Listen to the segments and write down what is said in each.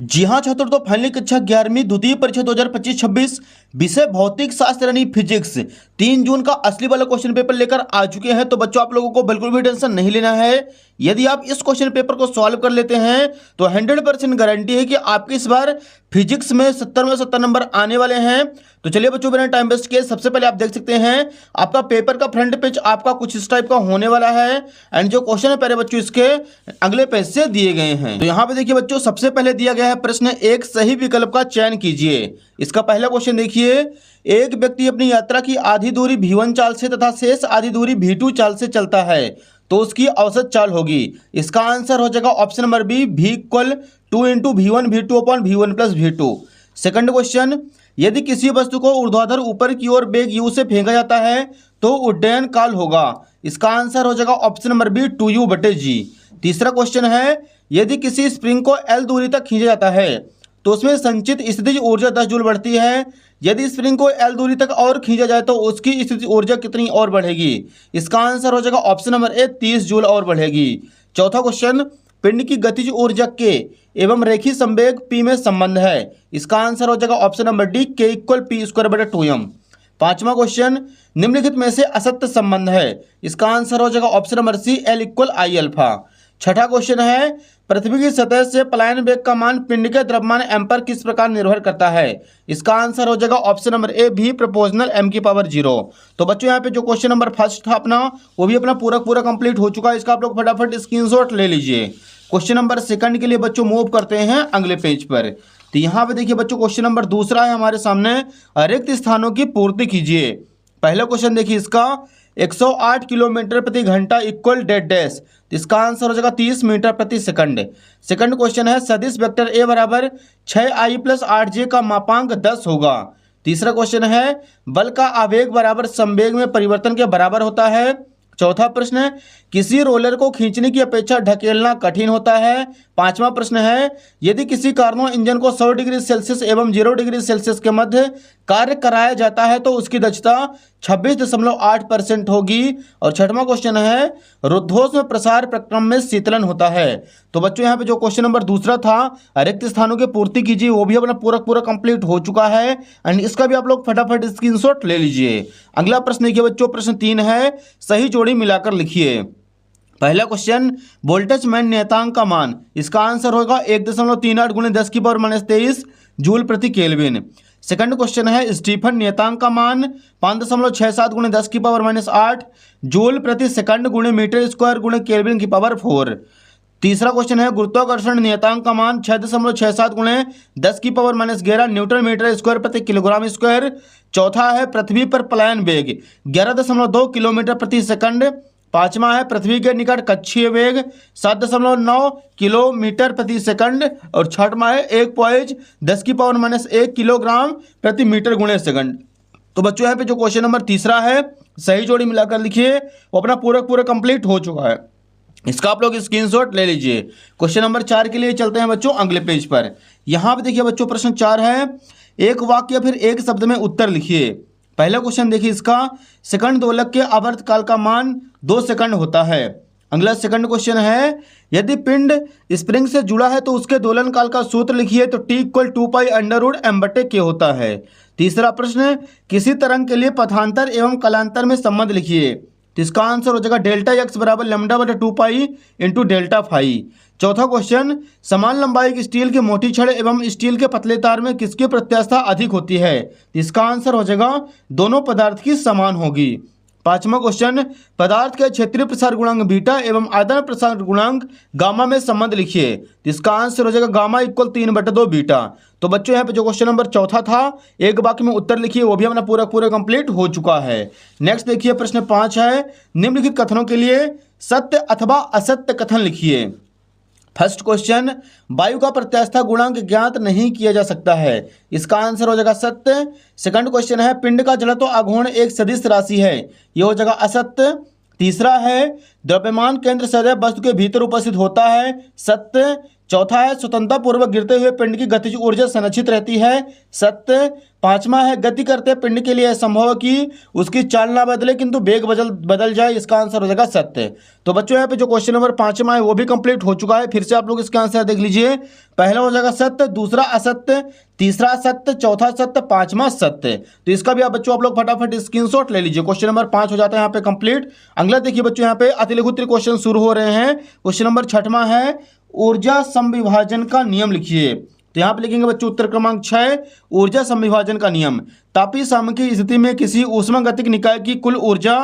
जी हाँ छात्रों, तो फाइनली कक्षा 11वीं द्वितीय परीक्षा 2025-26 विषय भौतिक शास्त्र यानी फिजिक्स 3 जून का असली वाला क्वेश्चन पेपर लेकर आ चुके हैं। तो बच्चों, आप लोगों को बिल्कुल भी टेंशन नहीं लेना है। यदि आप इस क्वेश्चन पेपर को सॉल्व कर लेते हैं तो 100% गारंटी है कि आपके इस बार फिजिक्स में 70 में 70 नंबर आने वाले हैं। तो चलिए बच्चों, बिना टाइम वेस्ट किए सबसे पहले आप देख सकते हैं आपका पेपर का फ्रंट पेज आपका कुछ इस टाइप का होने वाला है। एंड जो क्वेश्चन है पहले बच्चों इसके अगले पेज से दिए गए हैं। तो यहाँ पे देखिए बच्चों, सबसे पहले दिया गया है प्रश्न, एक सही विकल्प का चयन कीजिए। इसका पहला क्वेश्चन देखिए, एक व्यक्ति अपनी यात्रा की आधी दूरी v1 चाल से तथा शेष आधी दूरी v2 चाल से चलता है तो उसकी औसत चाल होगी। इसका आंसर हो जाएगा ऑप्शन नंबर बी, v इक्वल 2 into v1 v2 upon v1 plus v2। Second question, यदि किसी वस्तु को ऊर्ध्वाधर ऊपर की ओर वेग u से फेंका जाता है तो उड्डयन काल होगा। इसका आंसर हो जाएगा ऑप्शन नंबर बी, 2u/g। तीसरा क्वेश्चन है, यदि किसी स्प्रिंग को L दूरी तक खींचा जाता है तो उसमें संचित स्थितिज ऊर्जा 10 जूल बढ़ती है। यदि स्प्रिंग को L दूरी तक और खींचा जाए तो उसकी स्थितिज ऊर्जा कितनी और बढ़ेगी। इसका आंसर हो जाएगा ऑप्शन नंबर ए, 30 जूल और बढ़ेगी। चौथा क्वेश्चन, पिंड की गतिज ऊर्जा के एवं रेखीय संवेग p में संबंध है। इसका आंसर हो जाएगा option number D, k equal p²/2m। पांचवा क्वेश्चन, निम्नलिखित में से असत्य संबंध है। इसका आंसर हो जाएगा option number C, L equal I alpha. छठा क्वेश्चन है, पृथ्वी की सतह से पलायन वेग का मान पिंड के द्रव्यमान m पर किस प्रकार निर्भर करता है। इसका आंसर हो जाएगा option number A, v proportional m⁴। तो बच्चों, यहाँ पे जो क्वेश्चन नंबर फर्स्ट था अपना, वो भी अपना पूरा कंप्लीट हो चुका है। इसका आप लोग फटाफट स्क्रीनशॉट ले लीजिए। क्वेश्चन नंबर सेकंड के लिए बच्चों मूव करते हैं अगले पेज पर। तो यहाँ पे देखिए बच्चों, क्वेश्चन नंबर दूसरा है हमारे सामने, रिक्त स्थानों की पूर्ति कीजिए। पहला क्वेश्चन देखिए इसका, 108 किलोमीटर प्रति घंटा इक्वल डेड डैश। इसका आंसर हो जाएगा 30 मीटर प्रति सेकंड। सेकंड क्वेश्चन है, सदिश वेक्टर ए बराबर 6i + 8j का मापांक 10 होगा। तीसरा क्वेश्चन है, बल का आवेग बराबर संवेग में परिवर्तन के बराबर होता है। चौथा प्रश्न है, किसी रोलर को खींचने की अपेक्षा ढकेलना कठिन होता है। पांचवा प्रश्न है, यदि किसी कार्नो इंजन को 100 डिग्री सेल्सियस एवं 0 डिग्री सेल्सियस के मध्य कार्य कराया जाता है तो उसकी दक्षता 26.8% होगी। और छठवां क्वेश्चन है, रुद्धोष्म प्रसार प्रक्रम में शीतलन होता है। तो बच्चों, यहाँ पे जो क्वेश्चन नंबर दूसरा था, रिक्त स्थानों की पूर्ति कीजिए, वो भी अपना पूरा कंप्लीट हो चुका है। एंड इसका भी आप लोग फटाफट स्क्रीनशॉट ले लीजिए। अगला प्रश्न देखिए बच्चों, प्रश्न 3 है, सही जोड़ी मिलाकर लिखिए। पहला क्वेश्चन, बोल्टजमैन नियतांक का मान। इसका आंसर होगा 1.38 × 10⁻³ जूल प्रति केल्विन। सेकंड क्वेश्चन है, स्टीफन नियतांक का मान 5.67 × 10⁻8 जूल प्रति सेकंड × मीटर² × केल्विन⁴। तीसरा क्वेश्चन है, गुरुत्वाकर्षण नियतांक का मान 6.67 × 10⁻11 न्यूटन मीटर² प्रति किलोग्राम²। चौथा है, पृथ्वी पर पलायन वेग 11.2 किलोमीटर प्रति सेकंड। पांचवा है, पृथ्वी के निकट कक्षीय वेग 7.9 किलोमीटर प्रति सेकंड। और छठवां है, 1 किलोग्राम प्रति मीटर × सेकंड। तो बच्चों, यहाँ पे जो क्वेश्चन नंबर तीसरा है, सही जोड़ी मिलाकर लिखिए, वो अपना पूरा कंप्लीट हो चुका है। इसका आप लोग स्क्रीनशॉट ले लीजिए। क्वेश्चन नंबर 4 के लिए चलते हैं बच्चों अगले पेज पर। यहाँ पे देखिए बच्चों, प्रश्न 4 है, एक वाक्य या फिर एक शब्द में उत्तर लिखिए। पहला क्वेश्चन देखिए इसका, सेकंड दोलक के आवर्तकाल का मान 2 सेकंड होता है। अगला सेकंड क्वेश्चन है, यदि पिंड स्प्रिंग से जुड़ा है तो उसके दोलन काल का सूत्र लिखिए। तो T = 2π√m/k होता है। तीसरा प्रश्न, किसी तरंग के लिए पथांतर एवं कलांतर में संबंध लिखिए। तो इसका आंसर हो जाएगा Δx = λ/2π × Δφ। चौथा क्वेश्चन, समान लंबाई की स्टील की मोटी छड़ एवं स्टील के पतले तार में किसकी प्रत्यास्थता अधिक होती है। इसका आंसर हो जाएगा दोनों पदार्थ की समान होगी। पांचवा क्वेश्चन, पदार्थ के क्षेत्रीय प्रसार गुणांक बीटा एवं आयतन प्रसार गुणांक गामा में संबंध लिखिए। इसका आंसर हो जाएगा गामा = 3/2 बीटा। तो बच्चों, यहाँ पे जो क्वेश्चन नंबर चौथा था, एक वाक्य में उत्तर लिखिए, वो भी अपना पूरा कंप्लीट हो चुका है। नेक्स्ट देखिए, प्रश्न 5 है, निम्नलिखित कथनों के लिए सत्य अथवा असत्य कथन लिखिए। फर्स्ट क्वेश्चन, वायु का प्रत्यास्थता गुणांक ज्ञात नहीं किया जा सकता है। इसका आंसर हो जाएगा सत्य। सेकंड क्वेश्चन है, पिंड का जड़त्व आघूर्ण एक सदिश राशि है। यह हो जाएगा असत्य। तीसरा है, द्रव्यमान केंद्र सदैव वस्तु के भीतर उपस्थित होता है। सत्य। चौथा है स्वतंत्रता पूर्वक गिरते हुए पिंड की गतिज ऊर्जा संरक्षित रहती है, सत्य। पांचवा है गति करते पिंड के लिए असंभव है कि उसकी चाल ना बदले किंतु वेग बदल जाए, इसका आंसर हो जाएगा सत्य। तो बच्चों यहाँ पे जो क्वेश्चन नंबर 5वां है वो भी कंप्लीट हो चुका है। फिर से आप लोग इसका आंसर देख लीजिए। पहला हो जाएगा सत्य, दूसरा असत्य, तीसरा असत्य, चौथा सत्य, पांचवा सत्य। तो इसका भी आप बच्चों आप लोग फटाफट स्क्रीनशॉट ले लीजिए। क्वेश्चन नंबर 5 हो जाता है यहाँ पे कंप्लीट। अगला देखिए बच्चों यहाँ पे अतिलघुत्तरीय क्वेश्चन शुरू हो रहे हैं। क्वेश्चन नंबर 6वां है ऊर्जा समविभाजन का नियम लिखिए। तो यहाँ पे लिखेंगे बच्चों उत्तर क्रमांक 6 ऊर्जा समविभाजन का नियम। तापीय सामयिक की स्थिति में किसी ऊष्मागतिक निकाय की कुल ऊर्जा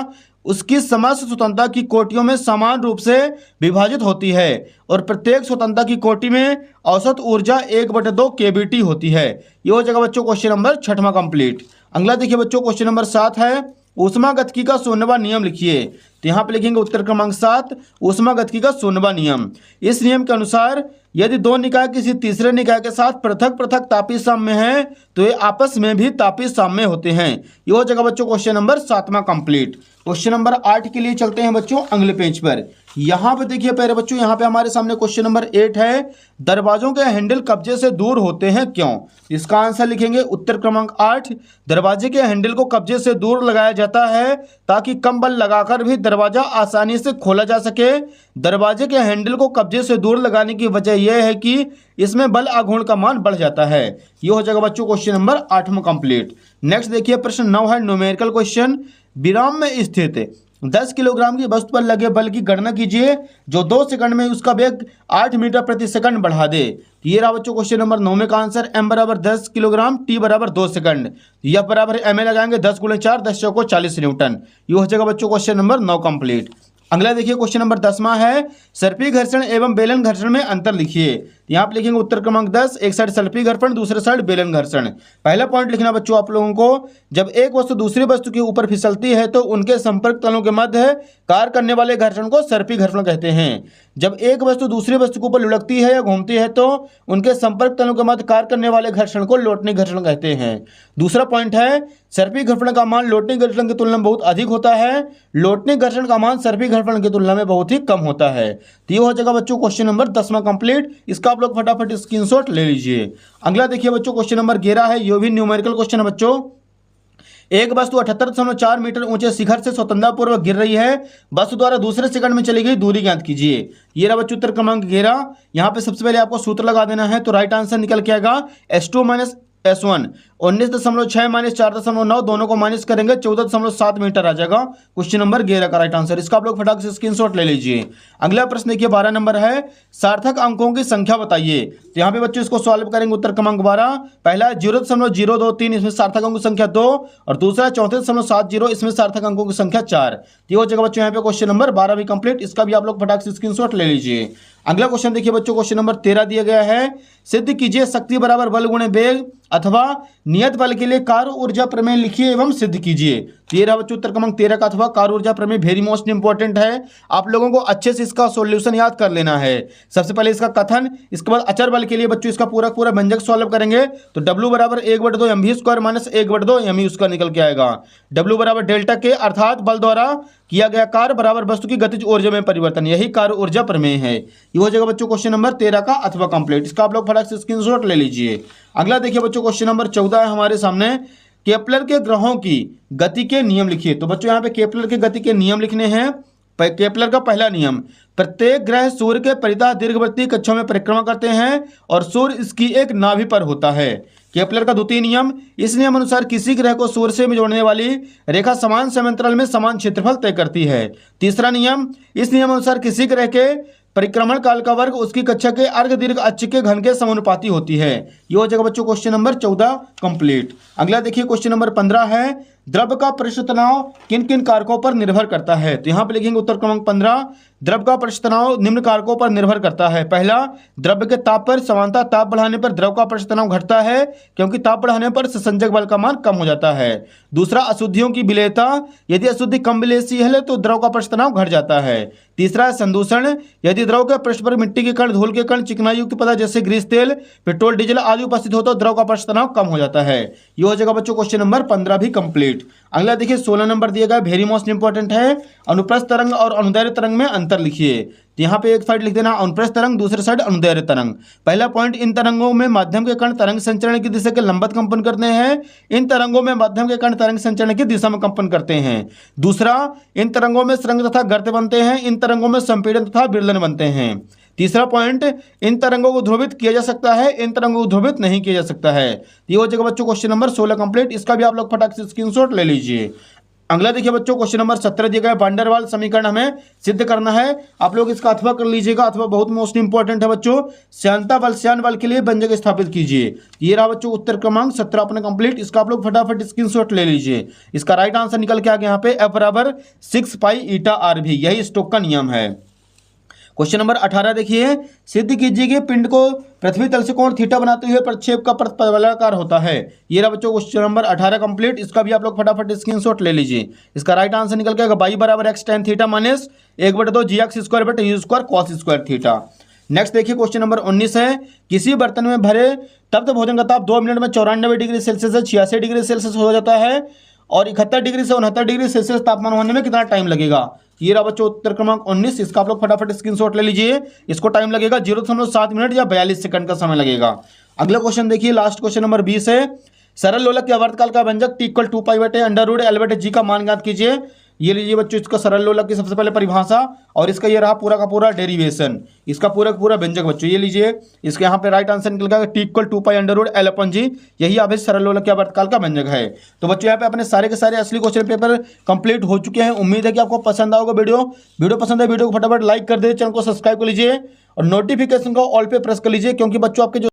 उसकी समस्त स्वतंत्रता की कोटियों में समान रूप से विभाजित होती है और प्रत्येक स्वतंत्रता की कोटि में औसत ऊर्जा 1/2 kBT होती है। ये हो जाएगा बच्चों क्वेश्चन नंबर 6वां कंप्लीट। अगला देखिए बच्चों क्वेश्चन नंबर 7 है ऊष्मागतिकी का 16वां नियम लिखिए। तो यहाँ पे लिखेंगे उत्तर क्रमांक 7 ऊष्मागतिकी का 16वां नियम। इस नियम के अनुसार यदि दो निकाय किसी तीसरे निकाय के साथ पृथक पृथक तापीय साम्य है तो ये आपस में भी तापीय साम्य होते हैं। ये हो जाएगा बच्चों क्वेश्चन नंबर 7वां कंप्लीट। क्वेश्चन नंबर 8 के लिए चलते हैं बच्चों अगले पेज पर। यहाँ पे देखिए पहले बच्चों यहाँ पे हमारे सामने क्वेश्चन नंबर 8 है दरवाजों के हैंडल कब्जे से दूर होते हैं क्यों। इसका आंसर लिखेंगे उत्तर क्रमांक 8 दरवाजे के हैंडल को कब्जे से दूर लगाया जाता है ताकि कम बल लगाकर भी दरवाजा आसानी से खोला जा सके। दरवाजे के हैंडल को कब्जे से दूर लगाने की वजह यह है कि इसमें बल आघूर्ण का मान बढ़ जाता है। ये हो जाएगा बच्चों क्वेश्चन नंबर 8वां कंप्लीट। नेक्स्ट देखिए प्रश्न 9 है न्यूमेरिकल क्वेश्चन। विराम में स्थित 10 किलोग्राम की वस्तु पर लगे बल की गणना कीजिए जो 2 सेकंड में उसका वेग 8 मीटर प्रति सेकंड बढ़ा दे। ये रहा बच्चों क्वेश्चन नंबर 9 में का आंसर। m बराबर 10 किलोग्राम, t बराबर 2 सेकंड, F बराबर ma लगाएंगे 10 × 4 10 चौको 40 न्यूटन। ये हो जाएगा बच्चों क्वेश्चन नंबर 9 कंप्लीट। अगला देखिए क्वेश्चन नंबर 10वां है सर्पी घर्षण एवं बेलन घर्षण में अंतर लिखिए। यहाँ पे लिखेंगे उत्तर क्रमांक 10 एक साइड सर्पी घर्षण दूसरे साइड बेलन घर्षण। पहला पॉइंट लिखना बच्चों आप लोगों को, जब एक वस्तु दूसरी वस्तु के ऊपर फिसलती है तो उनके संपर्क तलों के मध्य कार्य करने वाले घर्षण को सर्पी घर्षण कहते हैं। जब एक वस्तु दूसरी वस्तु के ऊपर लुढ़कती है या घूमती है तो उनके संपर्क तलों के मध्य कार्य करने वाले घर्षण को लोटनी घर्षण कहते हैं। दूसरा पॉइंट है सर्पी घर्षण का मान लोटनी घर्षण की तुलना में बहुत अधिक होता है, लोटनी घर्षण का मान सर्पी घर्षण की तुलना में बहुत ही कम होता है। तो ये हो जाएगा बच्चों क्वेश्चन नंबर 10वां कंप्लीट। इसका आप लोग फटाफट स्क्रीनशॉट ले लीजिए। अगला देखिए बच्चों क्वेश्चन नंबर 11 है, ये भी न्यूमेरिकल क्वेश्चन है बच्चों। एक वस्तु 78.4 मीटर ऊंचे शिखर से स्वतंत्रतापूर्वक गिर रही है, वस्तु द्वारा दूसरे सेकंड में चली गई दूरी ज्ञात कीजिए। ये रहा बच्चों उत्तर क्रमांक 11। यहाँ पे सबसे पहले आपको सूत्र लगा देना है तो राइट आंसर निकल के आएगा S2 - S1। 19.6 - 4.9 दोनों को माइनस करेंगे 14.7 मीटर आ जाएगा क्वेश्चन नंबर 11 का राइट आंसर। इसका आप लोग फटाक से स्क्रीनशॉट ले लीजिए। अगला प्रश्न देखिए 12 नंबर है सार्थक अंकों की संख्या बताइए। तो यहाँ पे बच्चों इसको सॉल्व करेंगे उत्तर क्रमांक 12। पहला 0.023 इसमें सार्थक अंकों की संख्या 2 और दूसरा 34.70 इसमें सार्थक अंकों की संख्या 4। ये हो जाएगा बच्चों यहाँ पे क्वेश्चन नंबर 12 भी कंप्लीट। इसका भी आप लोग फटाक से स्क्रीनशॉट ले लीजिए। अगला क्वेश्चन देखिए बच्चों क्वेश्चन नंबर 13 दिया गया है सिद्ध कीजिए शक्ति बराबर बल गुणे वेग अथवा नियत बल के लिए कार्य ऊर्जा प्रमेय लिखिए एवं सिद्ध कीजिए। 13 बच्चों उत्तर क्रमांक 13 का अथवा कार्य ऊर्जा प्रमेय वेरी मोस्ट इंपॉर्टेंट है। आप लोगों को अच्छे से इसका सॉल्यूशन याद कर लेना है। सबसे पहले इसका कथन, इसके बाद अचर बल के लिए बच्चों इसका पूरा व्यंजक सॉल्व करेंगे तो W बराबर 1/2 mv² माइनस 1/2 me उसका निकल के आएगा। W बराबर डेल्टा के अर्थात बल द्वारा किया गया कार्य बराबर वस्तु की गतिज ऊर्जा में परिवर्तन, यही कार्य ऊर्जा प्रमेय है। ये हो जाएगा बच्चों क्वेश्चन नंबर 13 का अथवा कंप्लीट। इसका आप लोग फटाक से स्क्रीनशॉट ले लीजिए। अगला देखिए बच्चों क्वेश्चन नंबर 14 है हमारे सामने केपलर के ग्रहों की गति के नियम लिखिए। तो बच्चों यहाँ पे केपलर के गति के नियम लिखने हैं। केपलर का पहला नियम, प्रत्येक ग्रह सूर्य के परितः दीर्घवृत्तीय कक्षों में परिक्रमा करते हैं और सूर्य इसकी एक नाभि पर होता है। केपलर का द्वितीय नियम, इस नियम अनुसार किसी ग्रह को सूर्य से जोड़ने वाली रेखा समान समांतराल में समान क्षेत्रफल तय करती है। तीसरा नियम, इस नियम अनुसार किसी ग्रह के परिक्रमण काल का वर्ग उसकी कक्षा के अर्घ दीर्घ अक्ष के घन के समानुपाती होती है। ये हो जाएगा बच्चों क्वेश्चन नंबर 14 कंप्लीट। अगला देखिए क्वेश्चन नंबर 15 है द्रव का पृष्ठ तनाव किन किन कारकों पर निर्भर करता है। तो यहाँ पे लिखेंगे उत्तर क्रमांक 15 द्रव का पृष्ठ तनाव निम्न कारकों पर निर्भर करता है। पहला, द्रव के ताप पर समानता ताप बढ़ाने पर द्रव का पृष्ठ तनाव घटता है क्योंकि ताप बढ़ाने पर संसंजक बल का मान कम हो जाता है। दूसरा, अशुद्धियों की विलेयता, यदि अशुद्धि कम विलेयशील है तो द्रव का पृष्ठ तनाव घट जाता है। तीसरा, संदूषण, यदि द्रव के पृष्ठ पर मिट्टी के कण, धूल के कण, चिकनाई युक्त पदार्थ जैसे ग्रीस तेल, पेट्रोल, डीजल आदि उपस्थित हो तो द्रव का पृष्ठ तनाव कम हो जाता है। ये हो जाएगा बच्चों क्वेश्चन नंबर 15 भी कंप्लीट। कंप्लीट। अगला देखिए 16 नंबर दिया गया, वेरी मोस्ट इंपॉर्टेंट है, अनुप्रस्थ तरंग और अनुदैर्ध्य तरंग में अंतर लिखिए। तो यहाँ पे एक साइड लिख देना अनुप्रस्थ तरंग, दूसरे साइड अनुदैर्ध्य तरंग। पहला पॉइंट, इन तरंगों में माध्यम के कण तरंग संचरण की दिशा के लंबवत कंपन करते हैं। इन तरंगों में माध्यम के कण तरंग संचरण की दिशा में कंपन करते हैं। दूसरा, इन तरंगों में सुरंग तथा गर्त बनते हैं। इन तरंगों में संपीड़न तथा विरलन बनते हैं। तीसरा पॉइंट, इन तरंगों को ध्रुवित किया जा सकता है, इन तरंगों को ध्रुवित नहीं किया जा सकता है। ये हो जाएगा बच्चों क्वेश्चन नंबर 16 कंप्लीट। इसका भी आप लोग फटाक से स्क्रीनशॉट ले लीजिए। अगला देखिए बच्चों क्वेश्चन नंबर 17 दिया गया, वान डेर वाल समीकरण हमें सिद्ध करना है। आप लोग इसका अथवा कर लीजिएगा, अथवा बहुत मोस्ट इंपॉर्टेंट है बच्चों। श्यानता बल, श्यान बल के लिए व्यंजक स्थापित कीजिए। ये रहा बच्चों उत्तर क्रमांक 17 अपने कंप्लीट। इसका आप लोग फटाफट स्क्रीनशॉट ले लीजिए। इसका राइट आंसर निकल के आ गया यहाँ पे F बराबर 6 पाई ईटा आर भी, यही स्टोक का नियम है। क्वेश्चन नंबर 18 देखिए, सिद्ध कीजिए कि पिंड को पृथ्वी तल से कोण थीटा बनाते हुए प्रक्षेप का पथ पर्वलाकार होता है। ये रहा बच्चों क्वेश्चन नंबर 18 कंप्लीट। इसका भी आप लोग फटाफट स्क्रीनशॉट ले लीजिए। इसका राइट आंसर निकल के बाई बराबर x tan theta minus 1/2 gx square बटे u square cos square theta. Next देखिए क्वेश्चन नंबर 19 है, किसी बर्तन में भरे तप्त भोजन का ताप 2 मिनट में 94 डिग्री सेल्सियस से 86 डिग्री सेल्सियस हो जाता है और 71 डिग्री से 69 डिग्री सेल्सियस तापमान होने में कितना टाइम लगेगा। ये रहा बच्चों उत्तर क्रमांक 19। इसका आप लोग फटाफट स्क्रीनशॉट ले लीजिए। इसको टाइम लगेगा 0.7 मिनट या 42 सेकंड का समय लगेगा। अगला क्वेश्चन देखिए, लास्ट क्वेश्चन नंबर 20 है, सरल लोलक के आवर्तकाल का व्यंजक t = 2 पाई बटे √L/g का मान ज्ञात कीजिए। ये लीजिए बच्चों इसका सरल लोलक की सबसे पहले परिभाषा और इसका ये रहा पूरा का पूरा डेरिवेशन, इसका पूरा का पूरा व्यंजक बच्चों। ये लीजिए इसके यहाँ पे राइट आंसर निकल गया t = 2 पाई √L/g, यही आप सरल लोलक के आवर्तकाल का व्यंजक है। तो बच्चों यहाँ पे अपने सारे के सारे असली क्वेश्चन पेपर कंप्लीट हो चुके हैं। उम्मीद है कि आपको पसंद आओगे वीडियो पसंद है वीडियो को फटाफट लाइक कर दे, चैनल को सब्सक्राइब कर लीजिए और नोटिफिकेशन को ऑल पे प्रेस कर लीजिए, क्योंकि बच्चों आपके जो